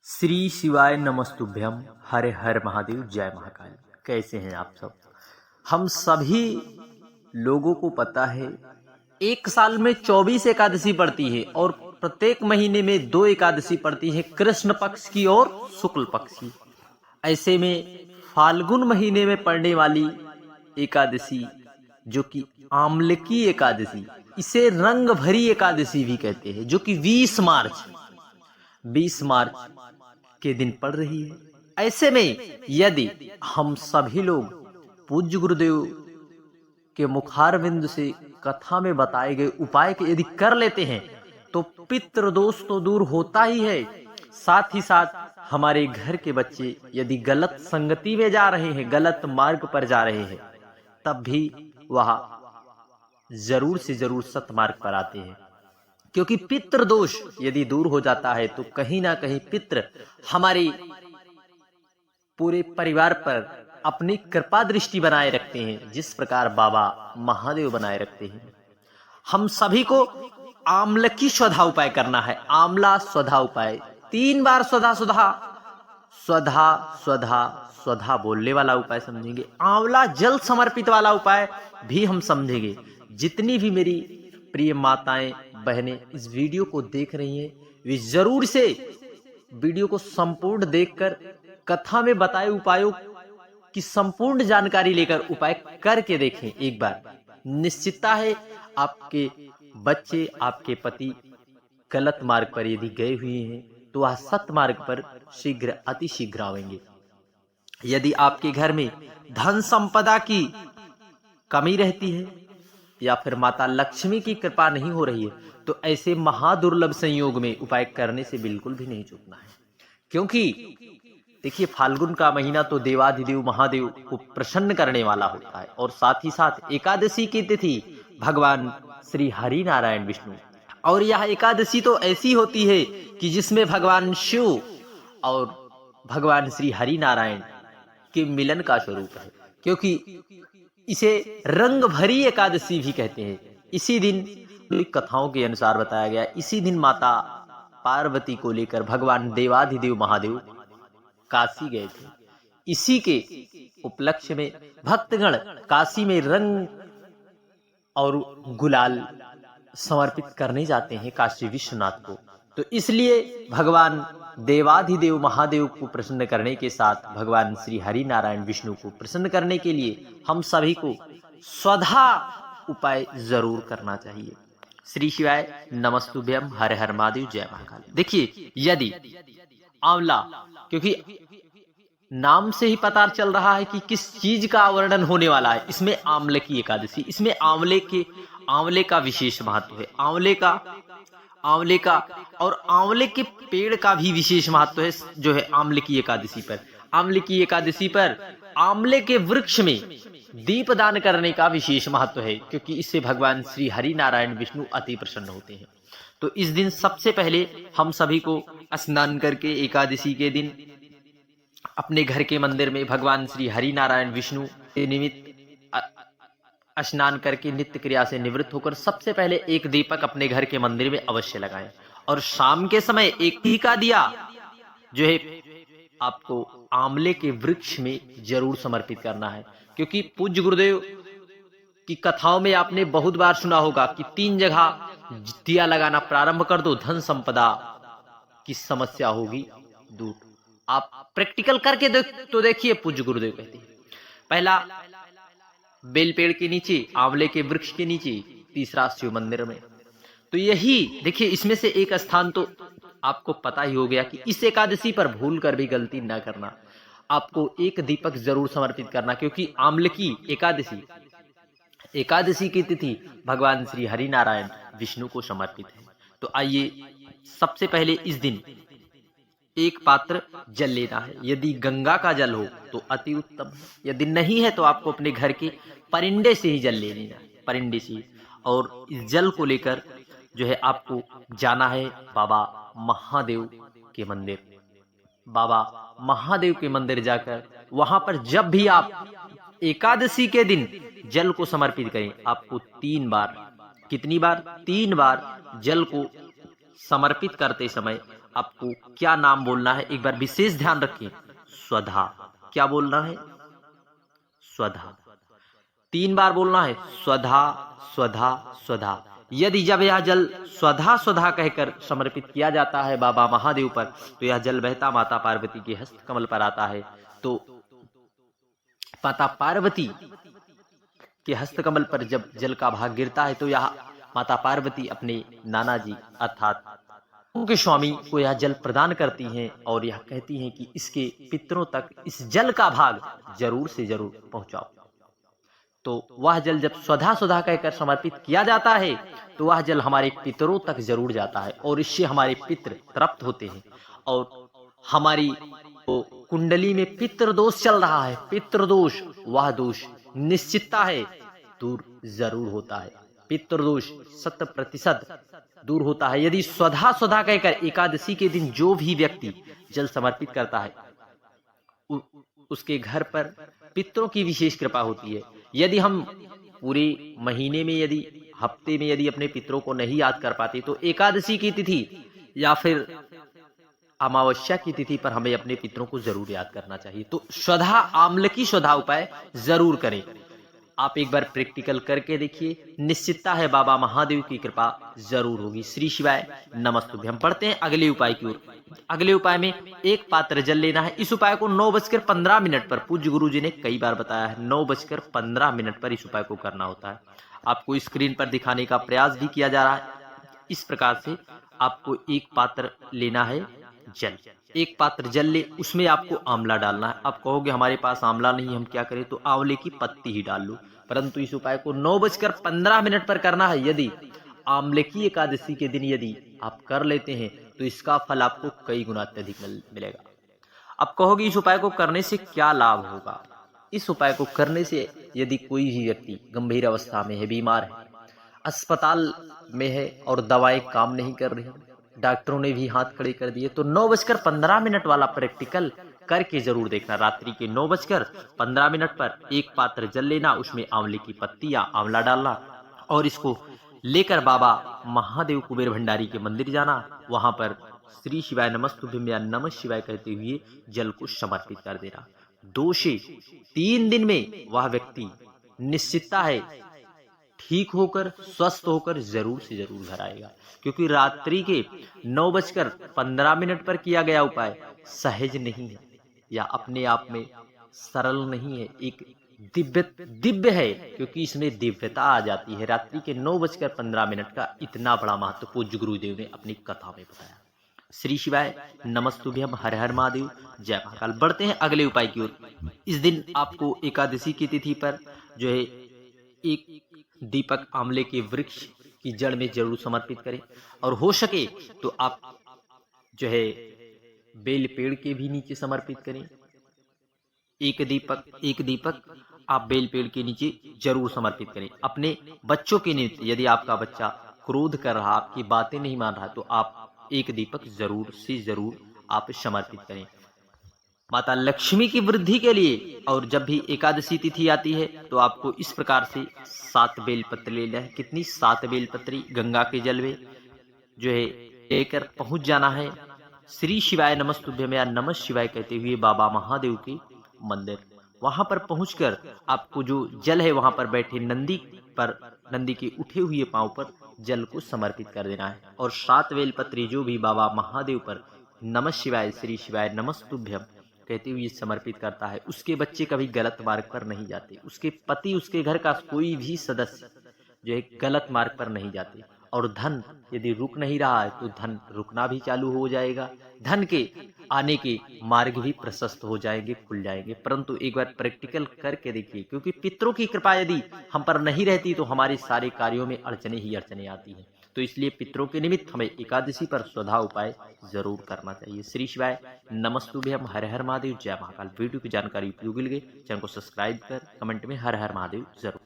श्री शिवाय नमस्तुभ्यम। हरे हर महादेव, जय महाकाल। कैसे हैं आप सब? हम सभी लोगों को पता है एक साल में 24 एकादशी पड़ती है और प्रत्येक महीने में 2 एकादशी पड़ती है, कृष्ण पक्ष की और शुक्ल पक्ष की। ऐसे में फाल्गुन महीने में पड़ने वाली एकादशी जो कि आमलकी एकादशी, इसे रंग भरी एकादशी भी कहते हैं, जो कि 20 मार्च के दिन पड़ रही है। ऐसे में यदि हम सभी लोग पूज्य गुरुदेव के मुखारविंद से कथा में बताए गए उपाय के यदि कर लेते हैं तो पितृदोष तो दूर होता ही है, साथ ही साथ हमारे घर के बच्चे यदि गलत संगति में जा रहे हैं, गलत मार्ग पर जा रहे हैं, तब भी वह जरूर से जरूर सतमार्ग पर आते हैं। क्योंकि पितृ दोष यदि दूर हो जाता है तो कहीं ना कहीं पितृ हमारे पूरे परिवार पर अपनी कृपा दृष्टि बनाए रखते हैं, जिस प्रकार बाबा महादेव बनाए रखते हैं। हम सभी को आमलकी स्वधा उपाय करना है। आमला स्वधा उपाय 3 बार स्वधा स्वधा स्वधा स्वधा स्वधा बोलने वाला उपाय समझेंगे। आंवला जल समर्पित वाला उपाय भी हम समझेंगे। जितनी भी मेरी प्रिय माताएं बहनें इस वीडियो को देख रही हैं, वे जरूर से वीडियो को संपूर्ण देखकर कथा में बताए उपायों की संपूर्ण जानकारी लेकर उपाय करके देखें एक बार। निश्चितता है आपके बच्चे, आपके पति गलत मार्ग पर यदि गए हुए हैं तो वह सत मार्ग पर शीघ्र अति शीघ्र आवेंगे। यदि आपके घर में धन संपदा की कमी रहती है या फिर माता लक्ष्मी की कृपा नहीं हो रही है तो ऐसे महादुर्लभ संयोग में उपाय करने से बिल्कुल भी नहीं चूकना है। क्योंकि देखिए, फाल्गुन का महीना तो देवाधिदेव महादेव को प्रसन्न करने वाला होता है और साथ ही साथ एकादशी की तिथि भगवान श्री हरि नारायण विष्णु, और यह एकादशी तो ऐसी होती है कि जिसमें भगवान शिव और भगवान श्री हरि नारायण के मिलन का स्वरूप है। क्योंकि इसे रंग भरी एकादशी भी कहते हैं। इसी दिन कथाओं के अनुसार बताया गया, इसी दिन माता पार्वती को लेकर भगवान देवाधिदेव महादेव काशी गए थे। इसी के उपलक्ष्य में भक्तगण काशी में रंग और गुलाल समर्पित करने जाते हैं काशी विश्वनाथ को। तो इसलिए भगवान देवाधिदेव महादेव को प्रसन्न करने के साथ भगवान श्री हरि नारायण विष्णु को प्रसन्न करने के लिए हम सभी को स्वधा उपाय जरूर करना चाहिए। श्री शिवाय नमस्तुभ्यम। हर हर महादेव, जय महाकाल। देखिए, यदि आंवला, क्योंकि नाम से ही पता चल रहा है कि किस चीज का वर्णन होने वाला है, इसमें आंवलकी एकादशी, इसमें आंवले का विशेष महत्व है। आंवले का और आंवले के पेड़ का भी विशेष महत्व है, जो है आंवलकी एकादशी पर। आंवलकी एकादशी पर आंवले के वृक्ष में दीपदान करने का विशेष महत्व है, क्योंकि इससे भगवान श्री हरि नारायण विष्णु अति प्रसन्न होते हैं। तो इस दिन सबसे पहले हम सभी को स्नान करके एकादशी के दिन अपने घर के मंदिर में भगवान श्री हरि नारायण विष्णु के निमित्त स्नान करके नित्य क्रिया से निवृत्त होकर सबसे पहले एक दीपक अपने घर के मंदिर में अवश्य लगाएं। और शाम के समय एक घी का दिया जो है आपको आंवले के वृक्ष में जरूर समर्पित करना है। क्योंकि पूज्य गुरुदेव की कथाओं में आपने बहुत बार सुना होगा कि 3 जगह दिया लगाना प्रारंभ कर दो, धन संपदा की समस्या होगी दूर। आप प्रैक्टिकल करके तो देखिए। पूज्य गुरुदेव कहते हैं, पहला बेल पेड़ के नीचे, आंवले के वृक्ष के नीचे, तीसरा शिव मंदिर में। तो यही देखिए, इसमें से एक स्थान तो आपको पता ही हो गया कि इस एकादशी पर भूल कर भी गलती न करना, आपको एक दीपक जरूर समर्पित करना। क्योंकि आंवलकी एकादशी की तिथि भगवान श्री हरि नारायण विष्णु को समर्पित है। तो आइए, सबसे पहले इस दिन एक पात्र जल लेना है। यदि गंगा का जल हो तो अति उत्तम है, यदि नहीं है तो आपको अपने घर के परिंदे से ही जल ले लेना है, परिंदे से। और इस जल को लेकर जो है आपको जाना है बाबा महादेव के मंदिर। बाबा महादेव के मंदिर जाकर वहां पर जब भी आप एकादशी के दिन जल को समर्पित करें, आपको 3 बार, कितनी बार? 3 बार जल को समर्पित करते समय आपको क्या नाम बोलना है, एक बार विशेष ध्यान रखें। स्वधा, क्या बोलना है? स्वधा। 3 बार बोलना है, स्वधा स्वधा स्वधा। यदि जब यह जल स्वधा स्वधा कहकर समर्पित किया जाता है बाबा महादेव पर, तो यह जल बहता माता पार्वती के हस्त कमल पर आता है। तो माता पार्वती के हस्त कमल पर जब जल का भाग गिरता है, तो यह माता पार्वती अपने नाना जी अर्थात उनके स्वामी को यह जल प्रदान करती हैं और यह कहती हैं कि इसके पितरों तक इस जल का भाग जरूर से जरूर पहुंचाओ। तो वह जल जब स्वधा स्वधा कहकर समर्पित किया जाता है, तो वह जल हमारे पितरों तक जरूर जाता है और इससे हमारे पितृ तृप्त होते हैं और हमारी कुंडली में पितृ दोष चल रहा है, पितृ दोष, वह दोष निश्चितता है दूर जरूर होता है। पितृ दोष 100% दूर होता है यदि स्वधा स्वधा कहकर एकादशी के दिन जो भी व्यक्ति जल समर्पित करता है, उसके घर पर पितरों की विशेष कृपा होती है। यदि हम पूरे महीने में, यदि हफ्ते में यदि अपने पितरों को नहीं याद कर पाते, तो एकादशी की तिथि या फिर अमावस्या की तिथि पर हमें अपने पितरों को जरूर याद करना चाहिए। तो स्वधा आम्लकी स्वधा उपाय जरूर करें। आप एक बार प्रैक्टिकल करके देखिए, निश्चितता है बाबा महादेव की कृपा जरूर होगी। श्री शिवाय नमस्तुभ्यं। हम पढ़ते हैं अगले उपाय की ओर। अगले उपाय में 1 पात्र जल लेना है। इस उपाय को 9:15 पर, पूज्य गुरु जी ने कई बार बताया है, 9:15 पर इस उपाय को करना होता है। आपको स्क्रीन पर दिखाने का प्रयास भी किया जा रहा है। इस प्रकार से आपको 1 पात्र लेना है जल। 1 पात्र जल ले, उसमें आपको आंवला डालना है। आप कहोगे हमारे पास आंवला नहीं, हम क्या करें? तो आंवले की पत्ती ही डाल लो। परंतु इस उपाय को 9:15 पर करना है। यदि आंवले की एकादशी के दिन यदि आप कर लेते हैं, तो इसका फल आपको कई गुना अत्यधिक मिलेगा। अब कहोगे इस उपाय को करने से क्या लाभ होगा? इस उपाय को करने से यदि कोई भी व्यक्ति गंभीर अवस्था में है, बीमार है, अस्पताल में है और दवाएं काम नहीं कर रही, डॉक्टरों ने भी हाथ खड़े कर दिए, तो 9:15 वाला प्रैक्टिकल करके जरूर देखना। रात्रि के 9:15 पर 1 पात्र जल लेना, उसमें आंवले की पत्ती या आंवला डालना और इसको लेकर बाबा महादेव कुबेर भंडारी के मंदिर जाना। वहां पर श्री शिवाय नमस्तुभ्यं या नमः शिवाय कहते हुए जल को समर्पित कर देना। 2 से 3 दिन में वह व्यक्ति निश्चितता है ठीक होकर, स्वस्थ होकर जरूर से जरूर घर आएगा। क्योंकि रात्रि के 9:15 पर किया गया उपाय सहज नहीं है या अपने आप में सरल नहीं है, एक दिव्य है, क्योंकि इसमें दिव्यता आ जाती है। रात्रि के 9:15 का इतना बड़ा महत्व पूज्य गुरुदेव ने अपनी कथा में बताया। श्री शिवाय नमस्तुभ्यं। हर हर महादेव। जय महाकाल। बढ़ते हैं अगले उपाय की ओर। इस दिन आपको एकादशी की तिथि पर जो है 1 दीपक आंवले के वृक्ष की जड़ में जरूर समर्पित करें और हो सके तो आप जो है बेल पेड़ के भी नीचे समर्पित करें। 1 दीपक आप बेल पेड़ के नीचे जरूर समर्पित करें। अपने बच्चों के निमित्त, यदि आपका बच्चा क्रोध कर रहा, आपकी बातें नहीं मान रहा, तो आप 1 दीपक जरूर से जरूर आप समर्पित करें। माता लक्ष्मी की वृद्धि के लिए और जब भी एकादशी तिथि आती है, तो आपको इस प्रकार से 7 बेलपत्र लेना है। कितनी? 7 बेलपत्री गंगा के जल में जो है लेकर पहुंच जाना है श्री शिवाय नमस्तुभ्यं या नमः शिवाय कहते हुए बाबा महादेव के मंदिर। वहां पर पहुंचकर आपको जो जल है, वहां पर बैठे नंदी के उठे हुए पांव पर जल को समर्पित कर देना है और 7 बेलपत्री जो भी बाबा महादेव पर नमः शिवाय श्री शिवाय नमस्तुभ्यं कहते हुए समर्पित करता है, उसके बच्चे कभी गलत मार्ग पर नहीं जाते, उसके पति, उसके घर का कोई भी सदस्य जो है गलत मार्ग पर नहीं जाते। और धन यदि रुक नहीं रहा है, तो धन रुकना भी चालू हो जाएगा। धन के आने के मार्ग भी प्रशस्त हो जाएंगे, खुल जाएंगे। परंतु एक बार प्रैक्टिकल करके देखिए, क्योंकि पितरों की कृपा यदि हम पर नहीं रहती, तो हमारे सारे कार्यों में अड़चने ही अड़चने आती हैं। तो इसलिए पितरों के निमित्त हमें एकादशी पर स्वधा उपाय जरूर करना चाहिए। श्री शिवाय नमस्तुभ्यं। हर हर महादेव। जय महाकाल। वीडियो की जानकारी उपयोगी लगे चैनल को सब्सक्राइब कर कमेंट में हर हर महादेव जरूर।